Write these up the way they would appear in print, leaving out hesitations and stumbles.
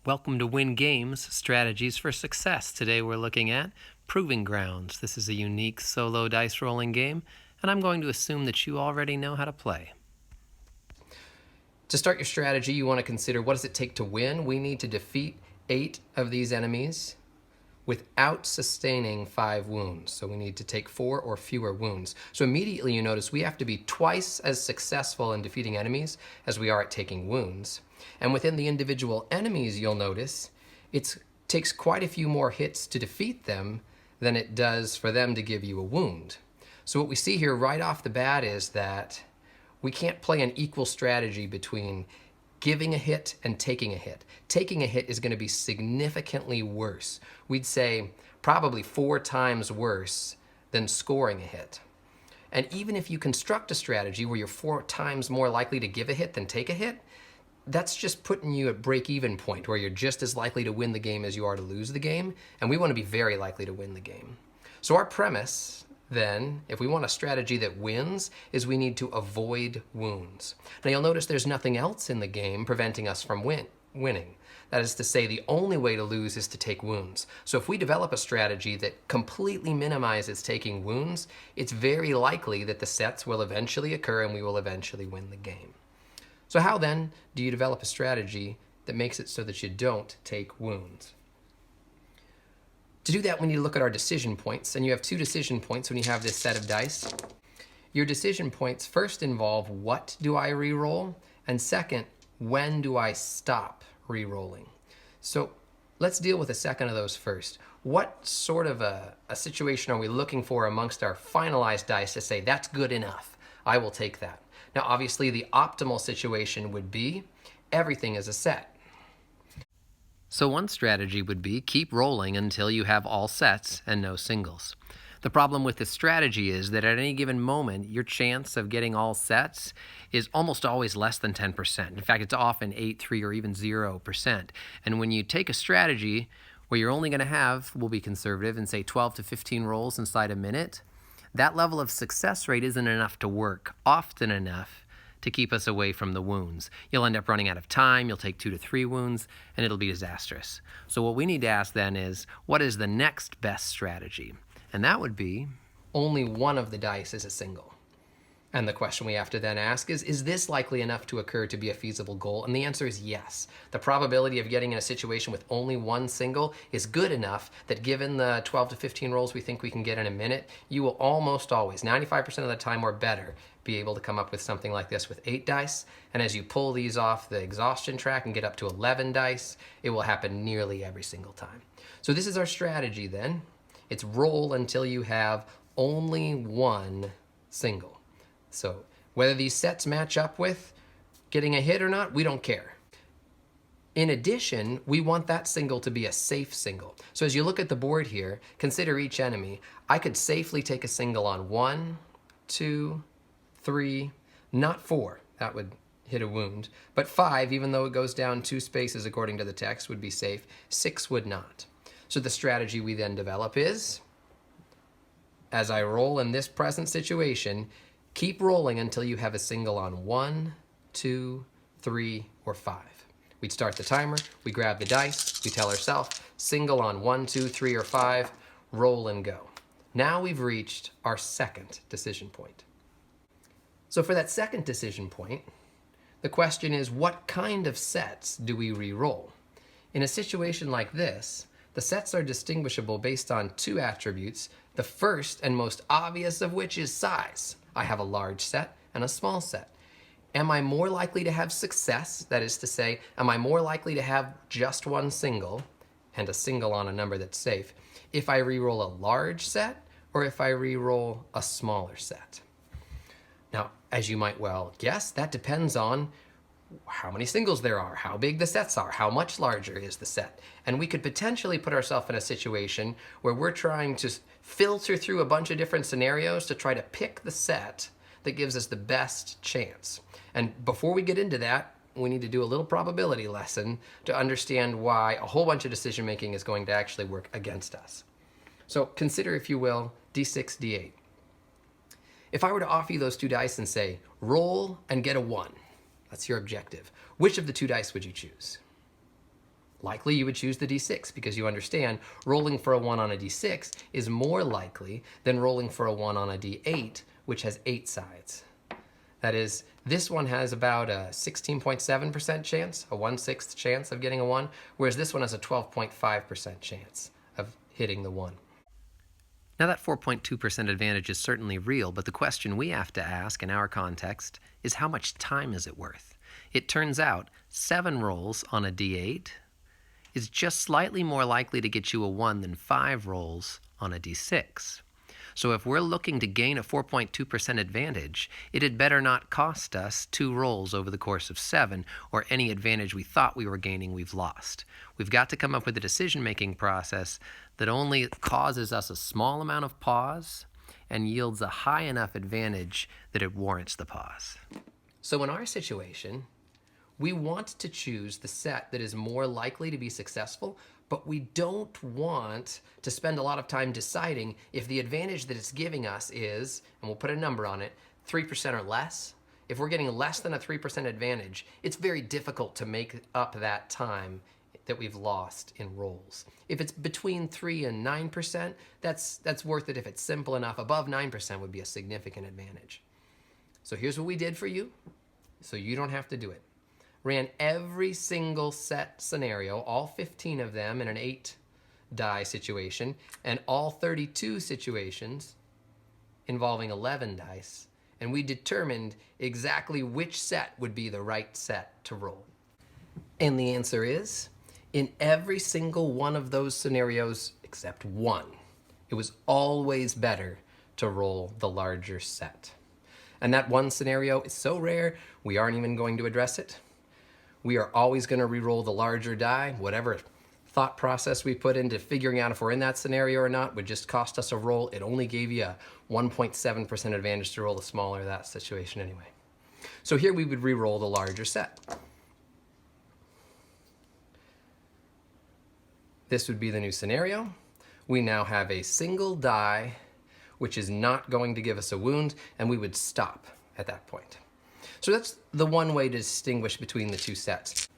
Welcome to Win Games, Strategies for Success. Today we're looking at Proving Grounds. This is a unique solo dice rolling game, and I'm going to assume that you already know how to play. To start your strategy, you want to consider what does it take to win? We need to defeat 8 of these enemies without sustaining 5 wounds. So we need to take 4 or fewer wounds. So immediately you notice we have to be twice as successful in defeating enemies as we are at taking wounds. And within the individual enemies, you'll notice it takes quite a few more hits to defeat them than it does for them to give you a wound. So what we see here right off the bat is that we can't play an equal strategy between giving a hit and taking a hit. Taking a hit is going to be significantly worse. We'd say probably 4 times worse than scoring a hit. And even if you construct a strategy where you're 4 times more likely to give a hit than take a hit, that's just putting you at break-even point where you're just as likely to win the game as you are to lose the game, and we want to be very likely to win the game. So our premise then, if we want a strategy that wins, is we need to avoid wounds. Now you'll notice there's nothing else in the game preventing us from winning. That is to say, the only way to lose is to take wounds. So if we develop a strategy that completely minimizes taking wounds, it's very likely that the sets will eventually occur and we will eventually win the game. So how then do you develop a strategy that makes it so that you don't take wounds? To do that, we need to look at our decision points, and you have 2 decision points when you have this set of dice. Your decision points first involve what do I re-roll, and second, when do I stop re-rolling. So let's deal with the second of those first. What sort of a situation are we looking for amongst our finalized dice to say, that's good enough, I will take that? Now obviously the optimal situation would be everything is a set. So one strategy would be keep rolling until you have all sets and no singles. The problem with this strategy is that at any given moment, your chance of getting all sets is almost always less than 10%. In fact, it's often 8, 3, or even 0%. And when you take a strategy where you're only going to have, we'll be conservative, and say 12 to 15 rolls inside a minute, that level of success rate isn't enough to work often enough to keep us away from the wounds. You'll end up running out of time, you'll take 2 to 3 wounds, and it'll be disastrous. So what we need to ask then is, what is the next best strategy? And that would be, only one of the dice is a single. And the question we have to then ask is this likely enough to occur to be a feasible goal? And the answer is yes. The probability of getting in a situation with only one single is good enough that given the 12 to 15 rolls we think we can get in a minute, you will almost always, 95% of the time or better, be able to come up with something like this with 8 dice. And as you pull these off the exhaustion track and get up to 11 dice, it will happen nearly every single time. So this is our strategy then. It's roll until you have only one single. So whether these sets match up with getting a hit or not, we don't care. In addition, we want that single to be a safe single. So as you look at the board here, consider each enemy. I could safely take a single on 1, 2, 3, not 4. That would hit a wound. But 5, even though it goes down 2 spaces according to the text, would be safe. 6 would not. So the strategy we then develop is, as I roll in this present situation, keep rolling until you have a single on 1, 2, 3, or 5. We'd start the timer, we grab the dice, we tell ourselves, single on 1, 2, 3, or 5, roll and go. Now we've reached our second decision point. So for that second decision point, the question is, what kind of sets do we re-roll? In a situation like this, the sets are distinguishable based on 2 attributes, the first and most obvious of which is size. I have a large set and a small set. Am I more likely to have success? That is to say, am I more likely to have just one single, and a single on a number that's safe, if I re-roll a large set or if I re-roll a smaller set? Now, as you might well guess, that depends on how many singles there are, how big the sets are, how much larger is the set. And we could potentially put ourselves in a situation where we're trying to filter through a bunch of different scenarios to try to pick the set that gives us the best chance. And before we get into that, we need to do a little probability lesson to understand why a whole bunch of decision making is going to actually work against us. So consider, if you will, D6, D8. If I were to offer you those 2 dice and say, roll and get a 1, that's your objective, which of the 2 dice would you choose? likely you would choose the d6 because you understand rolling for a 1 on a d6 is more likely than rolling for a 1 on a d8, which has 8 sides. That is, this one has about a 16.7% chance, a 1/6 chance of getting a 1, whereas this one has a 12.5% chance of hitting the 1. Now, that 4.2% advantage is certainly real, but the question we have to ask in our context is how much time is it worth? It turns out 7 rolls on a d8 is just slightly more likely to get you a 1 than 5 rolls on a d6. So if we're looking to gain a 4.2% advantage, it had better not cost us 2 rolls over the course of 7, or any advantage we thought we were gaining we've lost. We've got to come up with a decision-making process that only causes us a small amount of pause and yields a high enough advantage that it warrants the pause. So in our situation, we want to choose the set that is more likely to be successful, but we don't want to spend a lot of time deciding if the advantage that it's giving us is, and we'll put a number on it, 3% or less. If we're getting less than a 3% advantage, it's very difficult to make up that time that we've lost in rolls. If it's between 3 and 9%, that's worth it if it's simple enough. Above 9% would be a significant advantage. So here's what we did for you, so you don't have to do it. Ran every single set scenario, all 15 of them in an 8 die situation, and all 32 situations involving 11 dice, and we determined exactly which set would be the right set to roll. And the answer is, in every single one of those scenarios except one, it was always better to roll the larger set. And that one scenario is so rare, we aren't even going to address it. We are always going to re-roll the larger die. Whatever thought process we put into figuring out if we're in that scenario or not would just cost us a roll. It only gave you a 1.7% advantage to roll the smaller that situation anyway. So here we would re-roll the larger set. This would be the new scenario. We now have a single die, which is not going to give us a wound, and we would stop at that point. So that's the one way to distinguish between the two sets.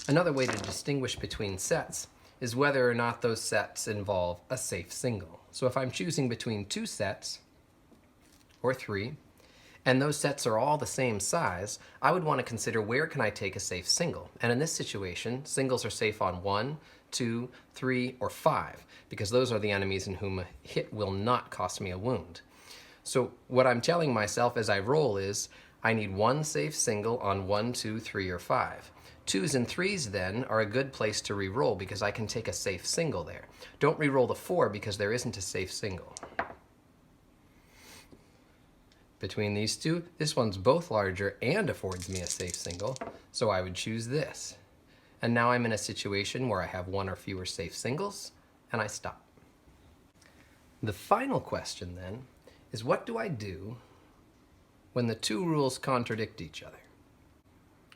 Another way to distinguish between sets is whether or not those sets involve a safe single. So if I'm choosing between 2 sets, or 3, and those sets are all the same size, I would want to consider where can I take a safe single. And in this situation, singles are safe on 1, 2, 3, or 5, because those are the enemies in whom a hit will not cost me a wound. So what I'm telling myself as I roll is, I need 1 safe single on 1, 2, 3, or 5. 2s and 3s then are a good place to re-roll because I can take a safe single there. Don't re-roll the 4 because there isn't a safe single. Between these two, this one's both larger and affords me a safe single, so I would choose this. And now I'm in a situation where I have 1 or fewer safe singles, and I stop. The final question then is, what do I do when the 2 rules contradict each other?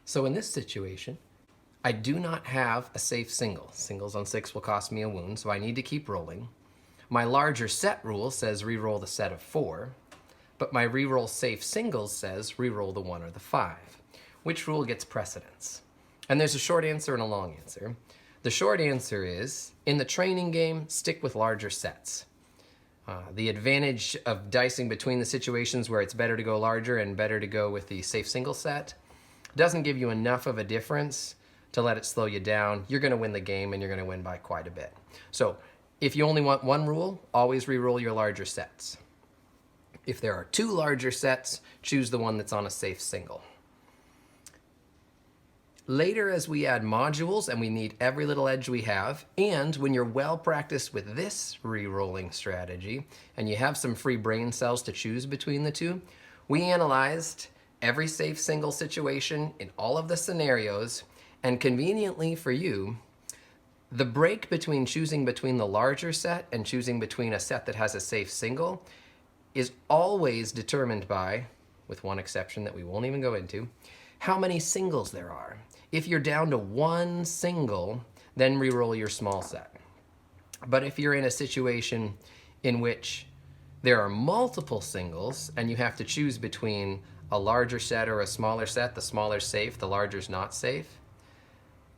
So in this situation, I do not have a safe single. Singles on 6 will cost me a wound, so I need to keep rolling. My larger set rule says re-roll the set of 4, but my re-roll safe singles says re-roll the 1 or the 5. Which rule gets precedence? And there's a short answer and a long answer. The short answer is, in the training game, stick with larger sets. The advantage of dicing between the situations where it's better to go larger and better to go with the safe single set doesn't give you enough of a difference to let it slow you down. You're going to win the game, and you're going to win by quite a bit. So if you only want one rule, always re-roll your larger sets. If there are 2 larger sets, choose the one that's on a safe single. Later, as we add modules and we need every little edge we have, and when you're well practiced with this re-rolling strategy and you have some free brain cells to choose between the two, we analyzed every safe single situation in all of the scenarios, and conveniently for you, the break between choosing between the larger set and choosing between a set that has a safe single is always determined by, with one exception that we won't even go into, how many singles there are. If you're down to 1 single, then re-roll your small set. But if you're in a situation in which there are multiple singles and you have to choose between a larger set or a smaller set, the smaller's safe, the larger's not safe,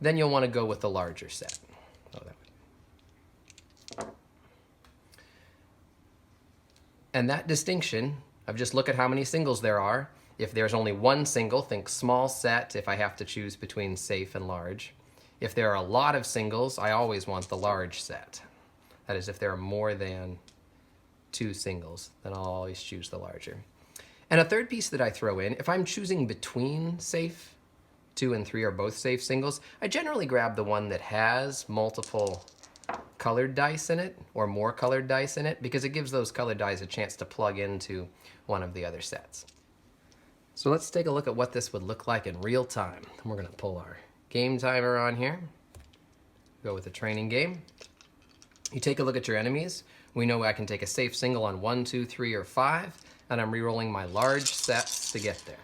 then you'll want to go with the larger set. Oh, and that distinction of just look at how many singles there are. If there's only one single, think small set if I have to choose between safe and large. If there are a lot of singles, I always want the large set. That is, if there are more than 2 singles, then I'll always choose the larger. And a third piece that I throw in, if I'm choosing between safe, 2 and 3 are both safe singles, I generally grab the one that has multiple colored dice in it, or more colored dice in it, because it gives those colored dice a chance to plug into one of the other sets. So let's take a look at what this would look like in real time. We're going to pull our game timer on here. Go with the training game. You take a look at your enemies. We know I can take a safe single on 1, 2, 3, or 5, and I'm re-rolling my large sets to get there.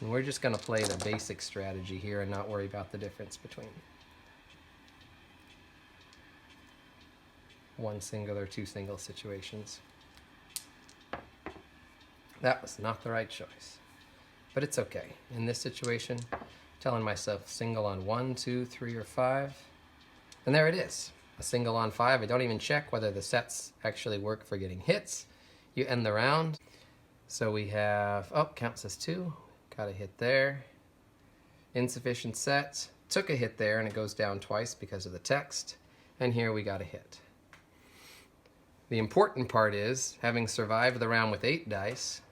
And we're just going to play the basic strategy here and not worry about the difference between 1 single or 2 single situations. That was not the right choice. But it's okay. In this situation, telling myself single on 1, 2, 3, or 5. And there it is. A single on 5. I don't even check whether the sets actually work for getting hits. You end the round. So we have, oh, counts as 2. Got a hit there. Insufficient set. Took a hit there, and it goes down twice because of the text. And here we got a hit. The important part is, having survived the round with 8 dice,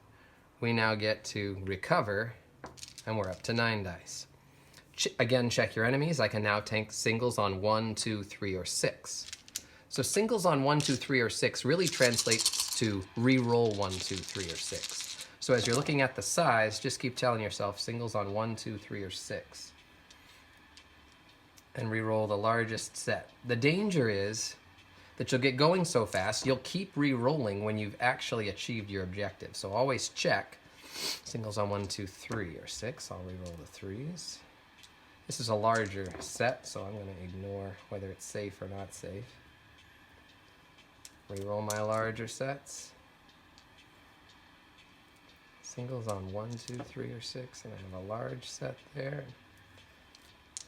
we now get to recover, and we're up to 9 dice. Again, check your enemies. I can now take singles on 1, 2, 3, or 6. So singles on 1, 2, 3, or 6 really translates to re-roll 1, 2, 3, or 6. So as you're looking at the size, just keep telling yourself singles on 1, 2, 3, or 6. And re-roll the largest set. The danger is that you'll get going so fast, you'll keep re-rolling when you've actually achieved your objective. So always check singles on 1, 2, 3, or 6. I'll re-roll the 3s. This is a larger set, so I'm going to ignore whether it's safe or not safe. Re-roll my larger sets. Singles on 1, 2, 3, or 6, and I have a large set there.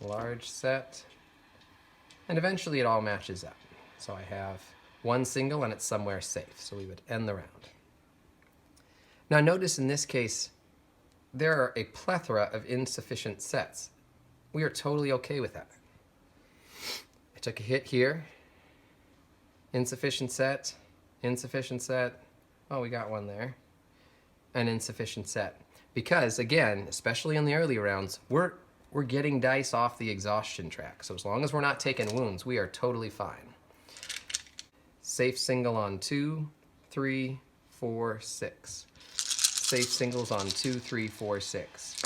Large set. And eventually it all matches up. So I have 1 single and it's somewhere safe, so we would end the round. Now notice in this case, there are a plethora of insufficient sets. We are totally okay with that. I took a hit here. Insufficient set, insufficient set. Oh, we got one there. An insufficient set. Because again, especially in the early rounds, we're getting dice off the exhaustion track. So as long as we're not taking wounds, we are totally fine. Safe single on 2, 3, 4, 6. Safe singles on 2, 3, 4, 6.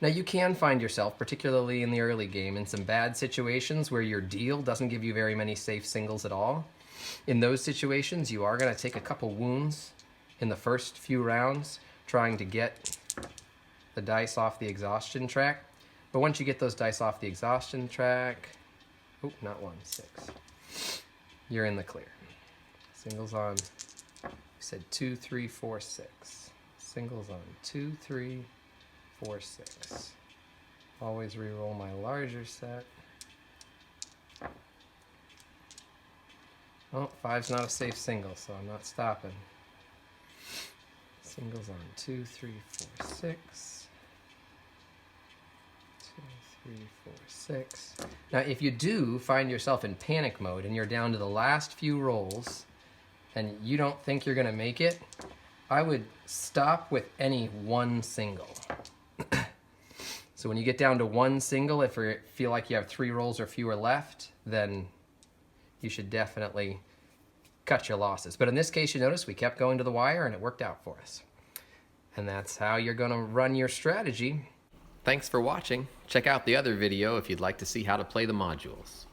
Now you can find yourself, particularly in the early game, in some bad situations where your deal doesn't give you very many safe singles at all. In those situations, you are going to take a couple wounds in the first few rounds, trying to get the dice off the exhaustion track. But once you get those dice off the exhaustion track, oh, not 1, 6. You're in the clear. Singles on, we said 2, 3, 4, 6. Singles on 2, 3, 4, 6. Always re-roll my larger set. Oh, 5's not a safe single, so I'm not stopping. Singles on 2, 3, 4, 6. 2, 3, 4, 6. Now, if you do find yourself in panic mode and you're down to the last few rolls and you don't think you're going to make it, I would stop with any 1 single. So when you get down to 1 single, if you feel like you have 3 rolls or fewer left, then you should definitely cut your losses. But in this case, you notice we kept going to the wire and it worked out for us. And that's how you're going to run your strategy. Thanks for watching. Check out the other video if you'd like to see how to play the modules.